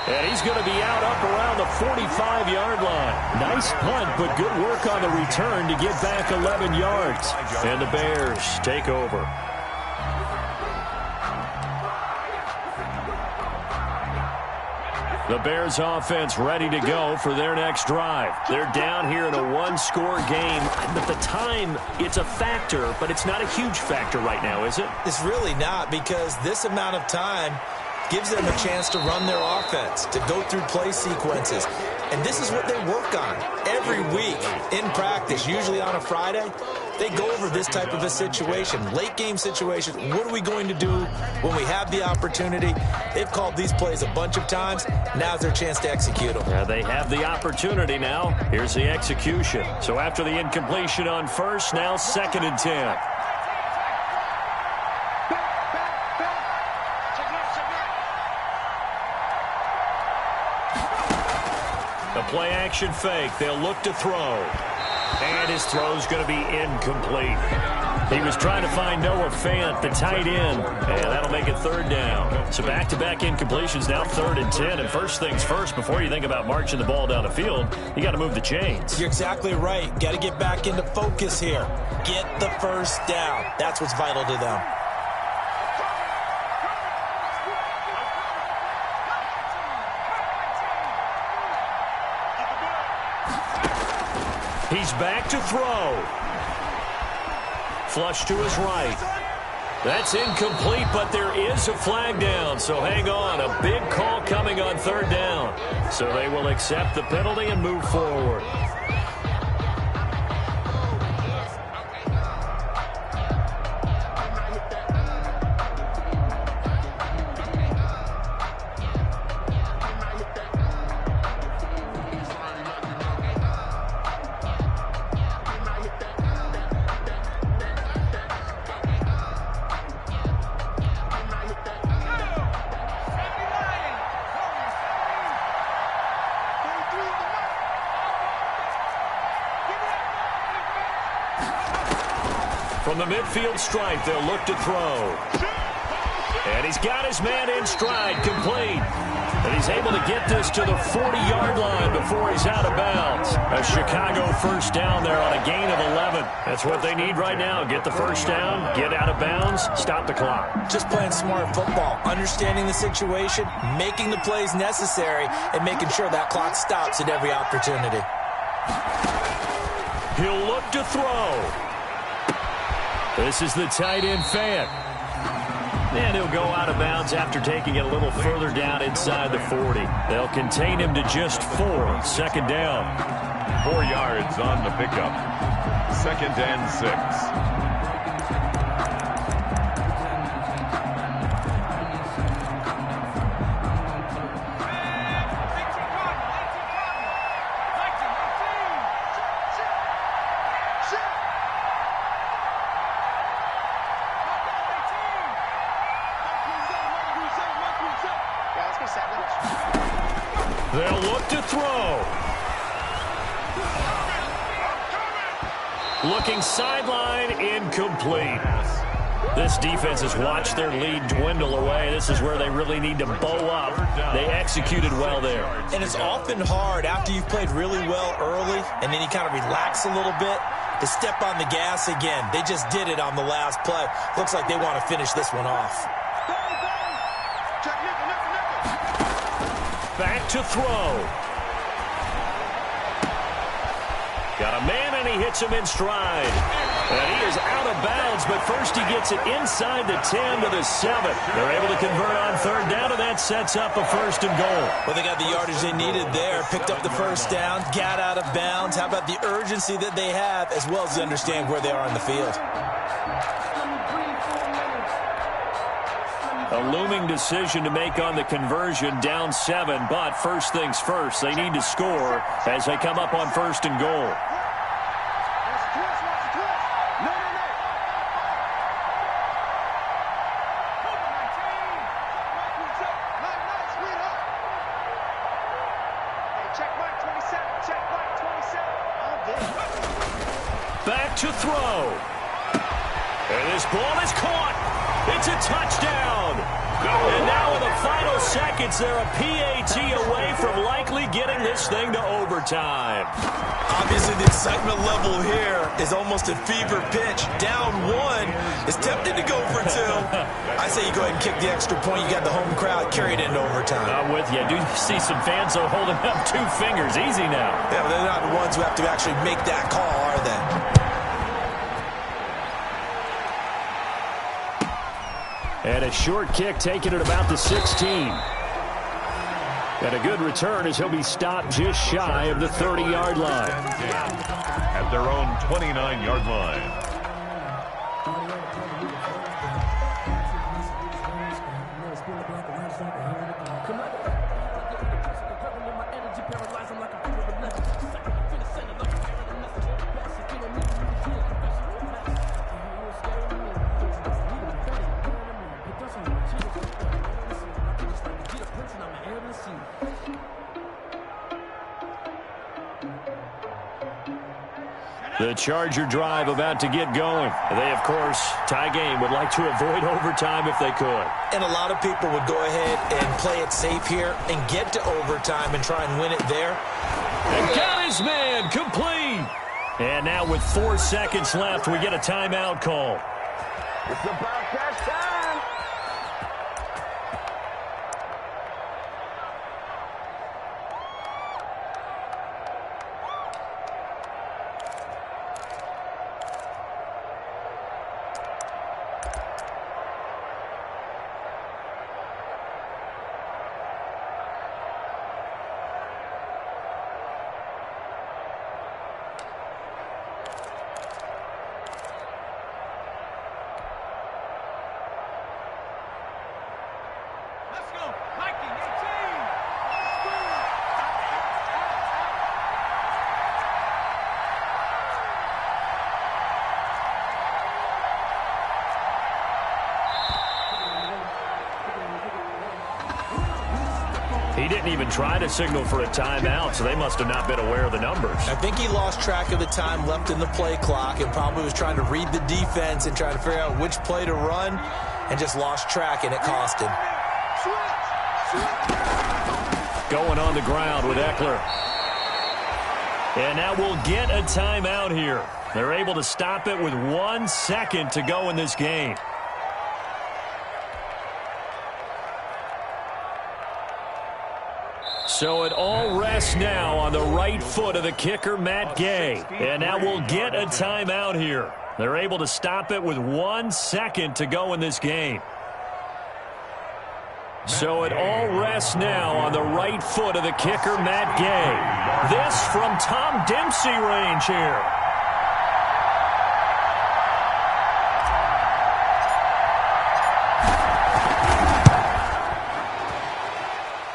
And he's going to be out up around the 45-yard line. Nice punt, but good work on the return to get back 11 yards. And the Bears take over. The Bears offense ready to go for their next drive. They're down here in a 1-score game. But the time, it's a factor, but it's not a huge factor right now, is it? It's really not, because this amount of time gives them a chance to run their offense, to go through play sequences. And this is what they work on every week in practice, usually on a Friday. They go over this type of a situation, late game situation. What are we going to do when we have the opportunity? They've called these plays a bunch of times. Now's their chance to execute them. They have the opportunity now. Here's the execution. So after the incompletion on first, now 2nd and 10. The play action fake. They'll look to throw. And his throw's going to be incomplete. He was trying to find Noah Fant, the tight end, and that'll make it third down. So back-to-back incompletions, now 3rd and 10. And first things first, before you think about marching the ball down the field, you got to move the chains. You're exactly right. Got to get back into focus here. Get the first down. That's what's vital to them. He's back to throw. Flush to his right. That's incomplete, but there is a flag down, so hang on. A big call coming on 3rd down. So they will accept the penalty and move forward. From the midfield stripe, they'll look to throw. And he's got his man in stride, complete. And he's able to get this to the 40-yard line before he's out of bounds. A Chicago first down there on a gain of 11. That's what they need right now. Get the first down, get out of bounds, stop the clock. Just playing smart football, understanding the situation, making the plays necessary, and making sure that clock stops at every opportunity. He'll look to throw. This is the tight end, Fant. And he'll go out of bounds after taking it a little further down inside the 40. They'll contain him to just 4. 2nd down. 4 yards on the pickup. 2nd and 6. They'll look to throw. Looking sideline, incomplete. This defense has watched their lead dwindle away. This is where they really need to bow up. They executed well there. And it's often hard after you've played really well early and then you kind of relax a little bit to step on the gas again. They just did it on the last play. Looks like they want to finish this one off. Back to throw. Got a man, and he hits him in stride. And he is out of bounds, but first he gets it inside the 10 to the 7. They're able to convert on 3rd down, and that sets up a 1st and goal. Well, they got the yardage they needed there, picked up the first down, got out of bounds. How about the urgency that they have, as well as understand where they are in the field? A looming decision to make on the conversion, down 7, but first things first, they need to score as they come up on 1st and goal. Back to throw. And this ball is caught. It's a touchdown. And now in the final seconds, they're a PAT away from likely getting this thing to overtime. Obviously, the excitement level here is almost a fever pitch. Down 1 is tempted to go for 2. I say you go ahead and kick the extra point. You got the home crowd carried into overtime. I'm with you. I do see some fans though holding up 2 fingers. Easy now. Yeah, but they're not the ones who have to actually make that call, are they? And a short kick taken at about the 16. And a good return as he'll be stopped just shy of the 30-yard line. At their own 29-yard line. The Charger drive about to get going. They, of course, tie game, would like to avoid overtime if they could. And a lot of people would go ahead and play it safe here and get to overtime and try and win it there. And got his man complete. And now with 4 seconds left, we get a timeout call. It's about that time. He didn't even try to signal for a timeout, so they must have not been aware of the numbers. I think he lost track of the time left in the play clock and probably was trying to read the defense and trying to figure out which play to run and just lost track, and it cost him. Going on the ground with Eckler. And now we'll get a timeout here. They're able to stop it with 1 second to go in this game. So it all rests now on the right foot of the kicker, Matt Gay. And now we'll get a timeout here. They're able to stop it with 1 second to go in this game. So it all rests now on the right foot of the kicker, Matt Gay. This from Tom Dempsey range here.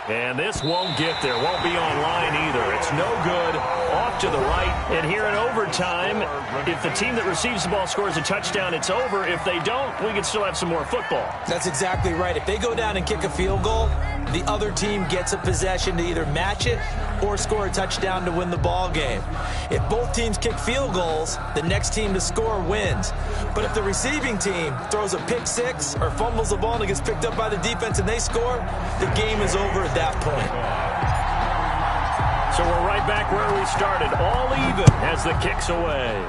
And this won't get there, won't be online either. It's no good, off to the right. And here in overtime, if the team that receives the ball scores a touchdown, it's over. If they don't, we can still have some more football. That's exactly right. If they go down and kick a field goal, the other team gets a possession to either match it or score a touchdown to win the ball game. If both teams kick field goals, the next team to score wins. But if the receiving team throws a pick six or fumbles the ball and it gets picked up by the defense and they score, the game is over at that point. So we're right back where we started, all even as the kick's away.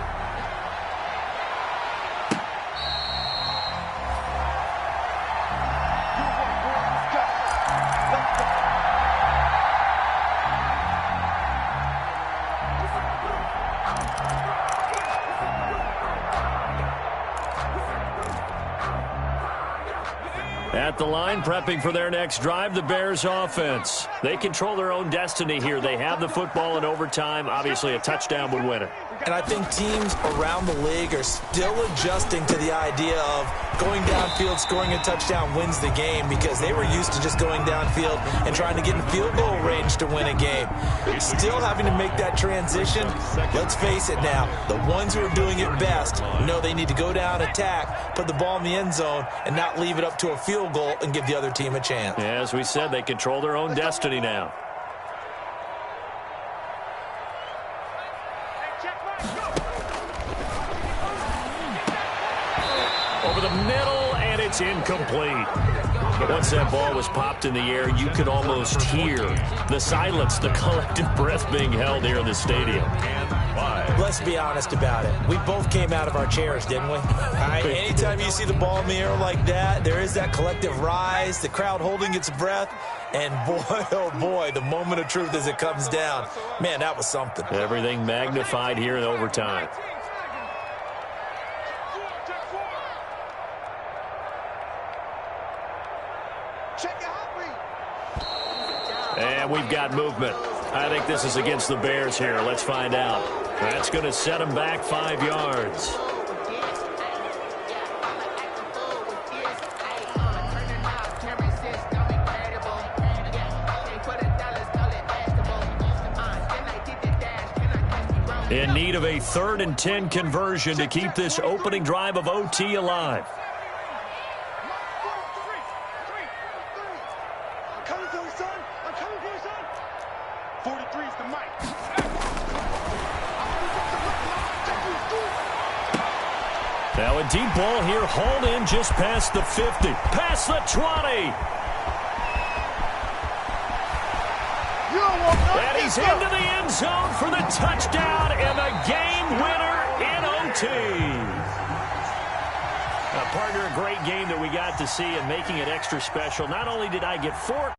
At the line, prepping for their next drive, the Bears offense. They control their own destiny here. They have the football in overtime. Obviously, a touchdown would win it. And I think teams around the league are still adjusting to the idea of going downfield, scoring a touchdown wins the game, because they were used to just going downfield and trying to get in field goal range to win a game. Still having to make that transition. Let's face it now, the ones who are doing it best know they need to go down, attack, put the ball in the end zone, and not leave it up to a field goal and give the other team a chance. As we said, they control their own destiny now. Over the middle, and it's incomplete. Once that ball was popped in the air, you could almost hear the silence, the collective breath being held here in the stadium. Let's be honest about it. We both came out of our chairs, didn't we? All right, anytime you see the ball in the air like that, there is that collective rise, the crowd holding its breath, and boy, oh boy, the moment of truth as it comes down. Man, that was something. Everything magnified here in overtime. And we've got movement. I think this is against the Bears here. Let's find out. That's going to set them back 5 yards. In need of a 3rd and 10 conversion to keep this opening drive of OT alive. Now a deep ball here, hauled in just past the 50, past the 20. And he's into the end zone for the touchdown and the game winner in OT. Now, partner, a great game that we got to see, and making it extra special. Not only did I get 4